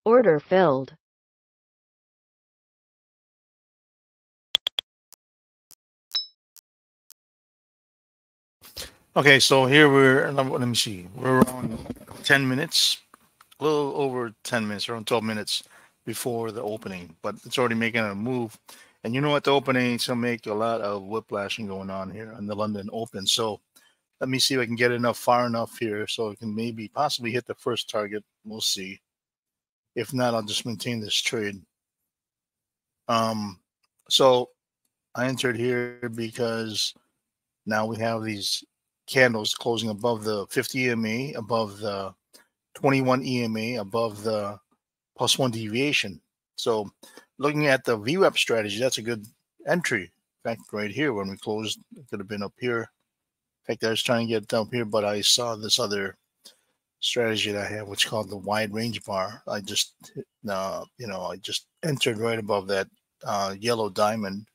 Order filled. Okay, so here let me see, we're around 10 minutes, a little over 10 minutes, around 12 minutes before the opening, but it's already making a move. And you know what, the opening is going to make a lot of whiplashing going on here on the London Open. So let me see if I can get enough far enough here so I can maybe possibly hit the first target. We'll see. If not, I'll just maintain this trade. So I entered here because now we have these candles closing above the 50 EMA, above the 21 EMA, above the +1 deviation. So looking at the VWAP strategy, that's a good entry. In fact, right here when we closed, it could have been up here. In fact, I was trying to get up here, but I saw this other strategy that I have, which is called the wide range bar. I just, I just entered right above that yellow diamond.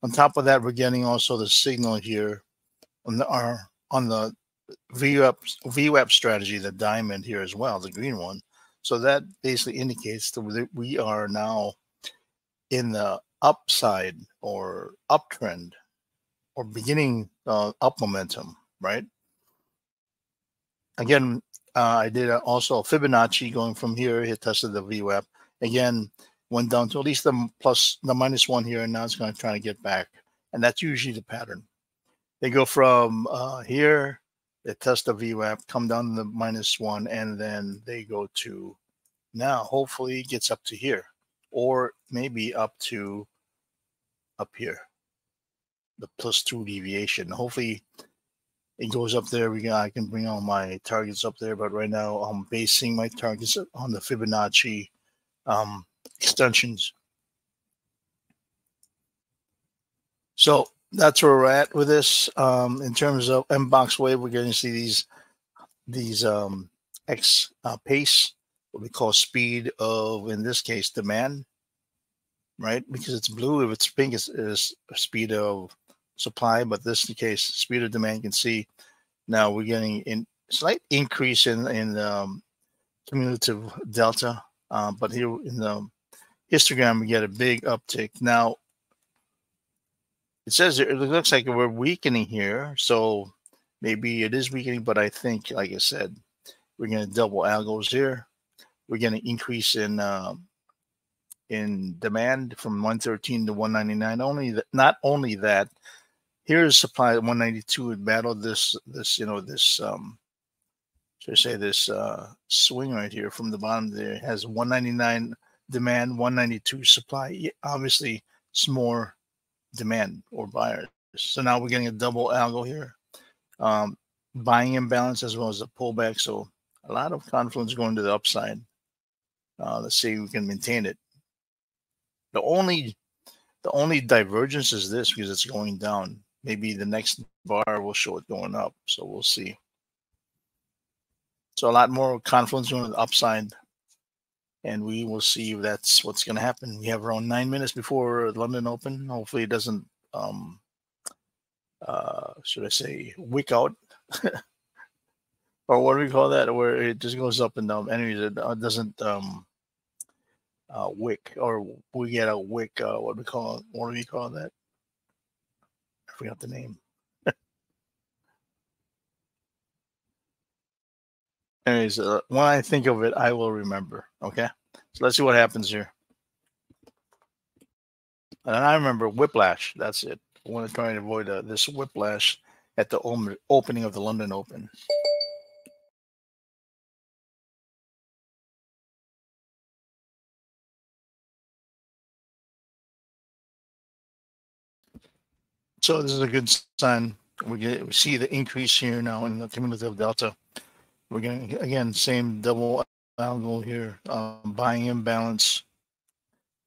On top of that, we're getting also the signal here on the VWAP strategy, the diamond here as well, the green one. So that basically indicates that we are now in the upside or uptrend or beginning up momentum, right? Again, I did also Fibonacci going from here. It tested the VWAP. Again, went down to at least the -1 here, and now it's going to try to get back. And that's usually the pattern. They go from here, they test the VWAP, come down to the -1, and then they go to now. Hopefully it gets up to here, or maybe up to up here, the +2 deviation. Hopefully it goes up there. I can bring all my targets up there, but right now I'm basing my targets on the Fibonacci extensions. So that's where we're at with this. In terms of MBoxWave, we're going to see these X pace, what we call speed of, in this case, demand, right? Because it's blue. If it's pink, it's speed of supply, but this is the case, speed of demand. You can see now we're getting a slight increase in cumulative delta, but here in the histogram, we get a big uptick. Now, it says it looks like we're weakening here, so maybe it is weakening, but I think, like I said, we're going to double algos here. We're going to increase in demand from 113 to 199. Not only that, here's supply at 192. It battled this should I say this swing right here from the bottom there. It has 199 demand, 192 supply. Obviously, it's more demand or buyers. So now we're getting a double algo here. Buying imbalance as well as a pullback. So a lot of confluence going to the upside. Let's see if we can maintain it. The only divergence is this, because it's going down. Maybe the next bar will show it going up. So we'll see. So a lot more confluence going to the upside. And we will see if that's what's going to happen. We have around 9 minutes before London Open. Hopefully it doesn't, should I say, wick out. Or what do we call that? Where it just goes up and down. Anyways, it doesn't wick, or we get a wick. What do we call that? I forgot the name. Anyways, when I think of it, I will remember. Okay, so let's see what happens here. And I remember whiplash. That's it. I want to try and avoid this whiplash at the opening of the London Open. So this is a good sign. We see the increase here now in the cumulative delta. We're getting, again, same double algo here, buying imbalance.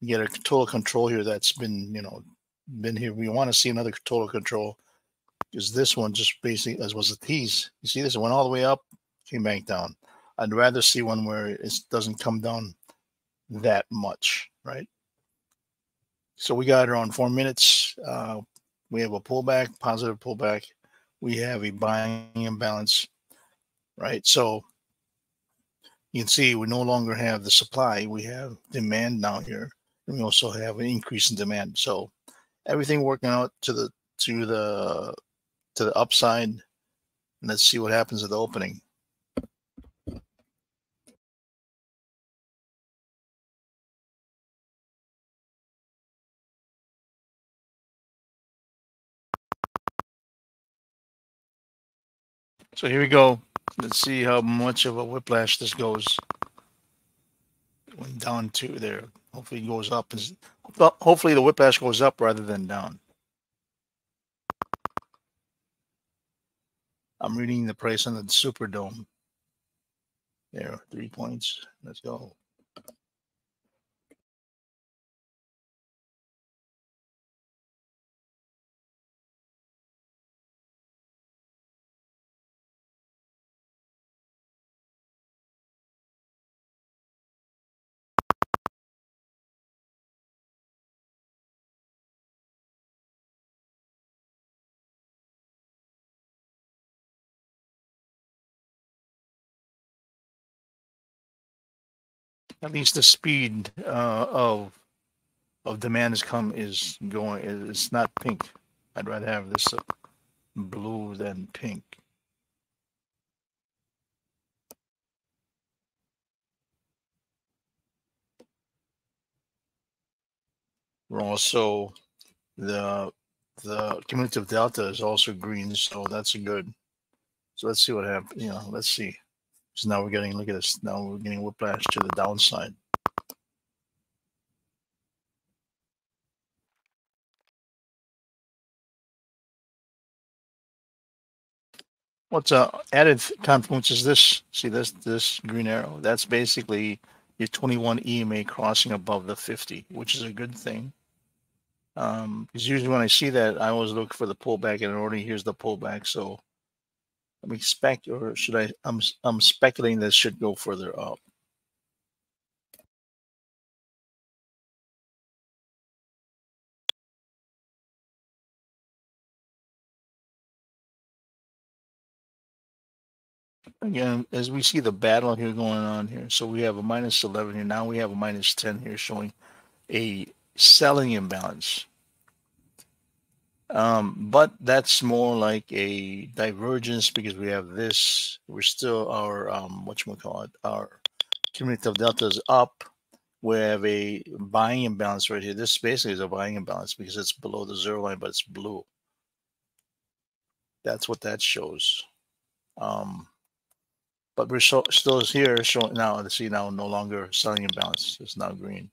You get a total control here that's been here. We want to see another total control, because this one just basically, as was a tease. You see this, it went all the way up, came back down. I'd rather see one where it doesn't come down that much, right? So we got around 4 minutes. We have a pullback, positive pullback. We have a buying imbalance, right? So You can see we no longer have the supply, we have demand now here, and we also have an increase in demand. So everything working out to the upside. Let's see what happens at the opening. So here we go. Let's see how much of a whiplash this goes. Went down to there. Hopefully it goes up. Hopefully the whiplash goes up rather than down. I'm reading the price on the Superdome. There, 3 points. Let's go. At least the speed of demand is going. It's not pink. I'd rather have this blue than pink. We're also the cumulative delta is also green, so that's good. So let's see what happens. Let's see. So now we're getting, look at this. Now we're getting whiplash to the downside. What's added confluence is this. See this green arrow? That's basically your 21 EMA crossing above the 50, which is a good thing. Because usually when I see that, I always look for the pullback, and already here's the pullback. So I'm I'm speculating that it should go further up. Again, as we see the battle here going on here, so we have a minus 11 here. Now we have a minus 10 here, showing a selling imbalance. But that's more like a divergence because we have this. We're still our whatchamacallit, our cumulative delta is up. We have a buying imbalance right here. This basically is a buying imbalance because it's below the zero line, but it's blue. That's what that shows. But we're still here showing now. Let's see now, no longer selling imbalance. It's now green.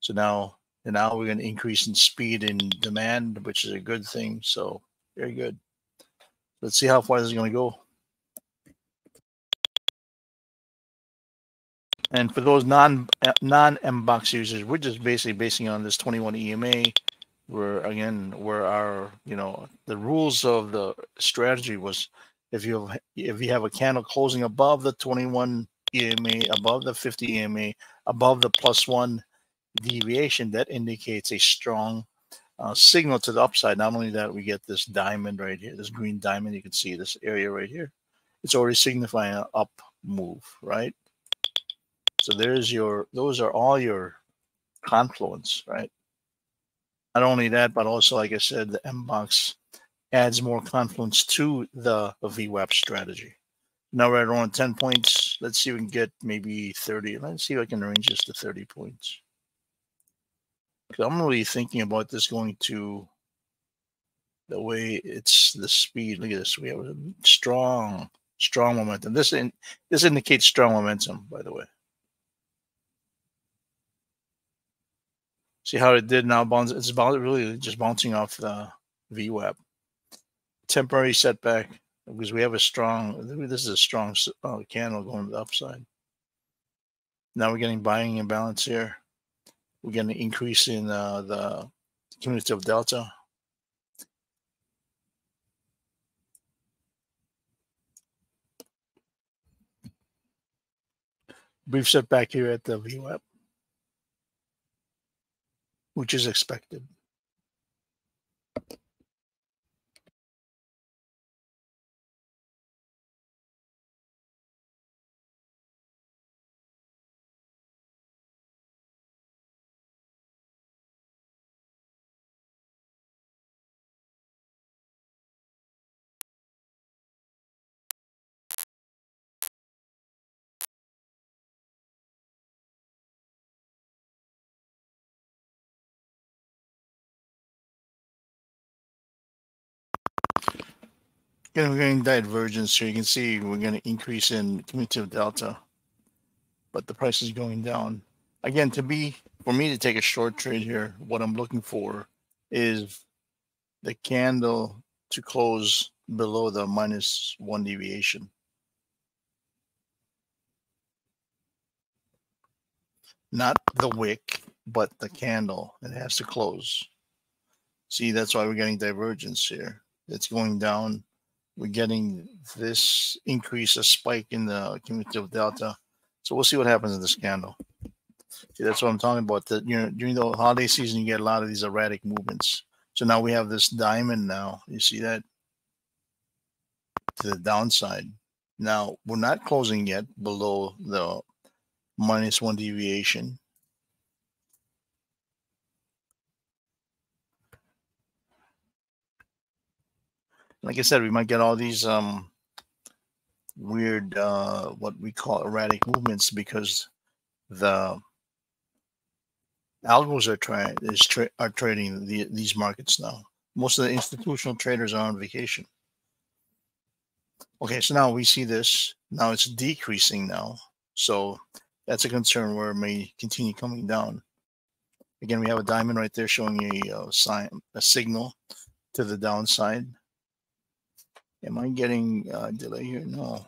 So now we're going to increase in speed and demand, which is a good thing. So very good. Let's see how far this is going to go. And for those non-MBox users, we're just basically basing on this 21 EMA. Where our the rules of the strategy was if you have a candle closing above the 21 EMA, above the 50 EMA, above the +1 deviation, that indicates a strong signal to the upside. Not only that, we get this diamond right here, this green diamond. You can see this area right here. It's already signifying an up move, right? So those are all your confluence, right? Not only that, but also, like I said, the MBox adds more confluence to the VWAP strategy. Now we're at around 10 points. Let's see if we can get maybe 30. Let's see if I can arrange this to 30 points. Because I'm really thinking about this going to the way it's the speed. Look at this. We have a strong momentum. This indicates strong momentum, by the way. See how it did now bounce? It's really just bouncing off the VWAP. Temporary setback because we have a strong, this is a strong candle going to the upside. Now we're getting buying imbalance here. We're getting an increase in the cumulative delta. Brief setback here at the VWAP, which is expected. Again, we're getting divergence here. You can see we're going to increase in cumulative delta, but the price is going down. Again, for me to take a short trade here, what I'm looking for is the candle to close below the -1 deviation. Not the wick, but the candle. It has to close. See, that's why we're getting divergence here. It's going down. We're getting this increase, a spike in the cumulative delta. So we'll see what happens in this candle. See, that's what I'm talking about. That, you know, during the holiday season, you get a lot of these erratic movements. So now we have this diamond now. You see that? To the downside. Now, we're not closing yet below the -1 deviation. Like I said, we might get all these weird, what we call erratic movements, because the algos are trading these markets now. Most of the institutional traders are on vacation. Okay, so now we see this. Now it's decreasing now. So that's a concern where it may continue coming down. Again, we have a diamond right there showing a signal to the downside. Am I getting delay here? No.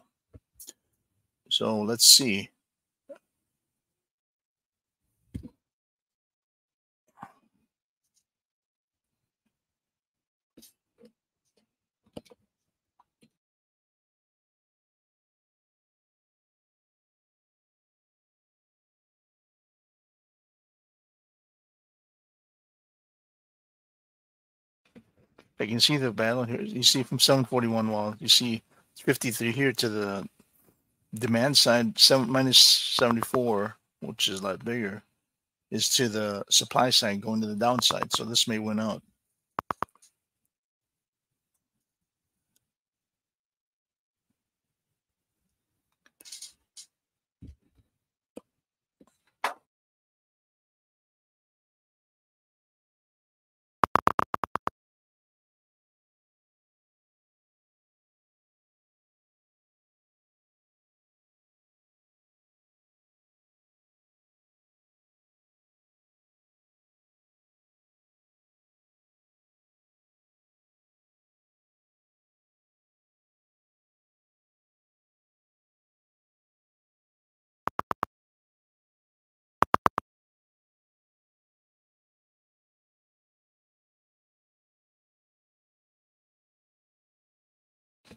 So let's see. I can see the battle here. You see from 741 wall, you see 53 here to the demand side, -74, which is a lot bigger, is to the supply side going to the downside. So this may win out.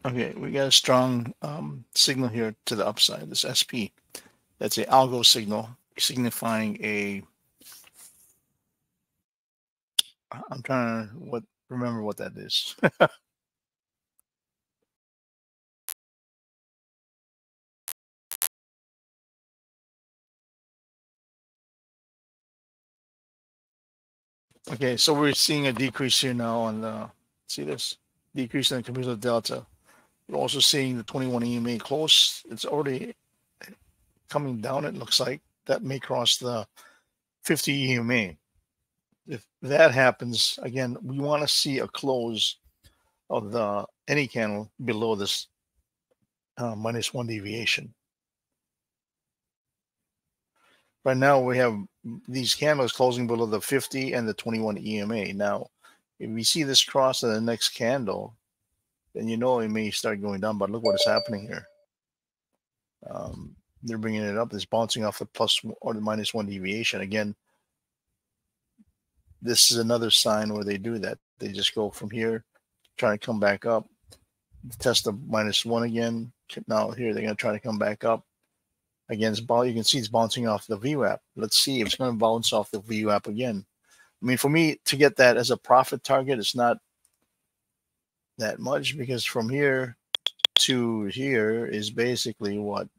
Okay, we got a strong signal here to the upside, this SP. That's an algo signal signifying a, I'm trying to remember what that is. Okay, so we're seeing a decrease here now on the, see this? Decrease in the cumulative delta. We're also seeing the 21 EMA close. It's already coming down, it looks like. That may cross the 50 EMA. If that happens, again, we want to see a close of any candle below this -1 deviation. Right now, we have these candles closing below the 50 and the 21 EMA. Now, if we see this cross in the next candle, then you know it may start going down. But look what is happening here. They're bringing it up. It's bouncing off the plus or the -1 deviation. Again, this is another sign where they do that. They just go from here, try to come back up, test the -1 again. Now here they're going to try to come back up. Again, you can see it's bouncing off the VWAP. Let's see if it's going to bounce off the VWAP again. I mean, for me to get that as a profit target, it's not that much, because from here to here is basically what?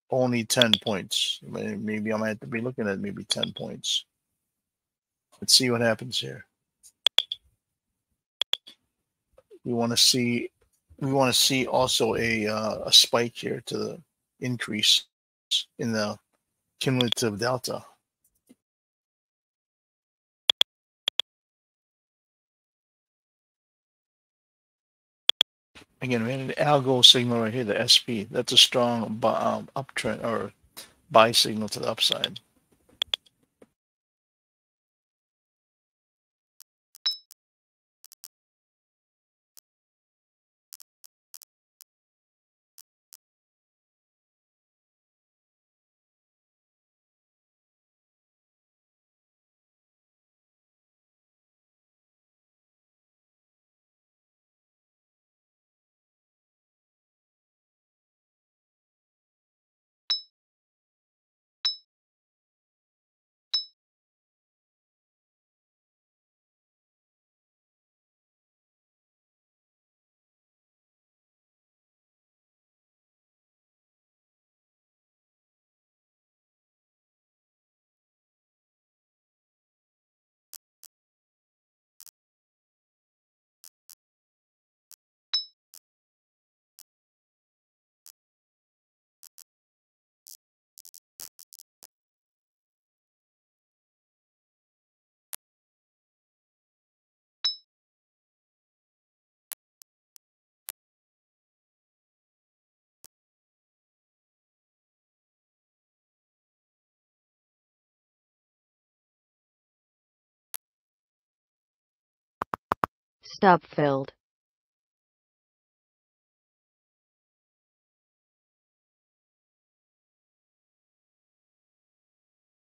Only 10 points. Maybe I might have to be looking at maybe 10 points. Let's see what happens here. We want to see also a spike here to the increase in the cumulative delta. Again, we had an algo signal right here, the SP. That's a strong uptrend or buy signal to the upside. Stop filled.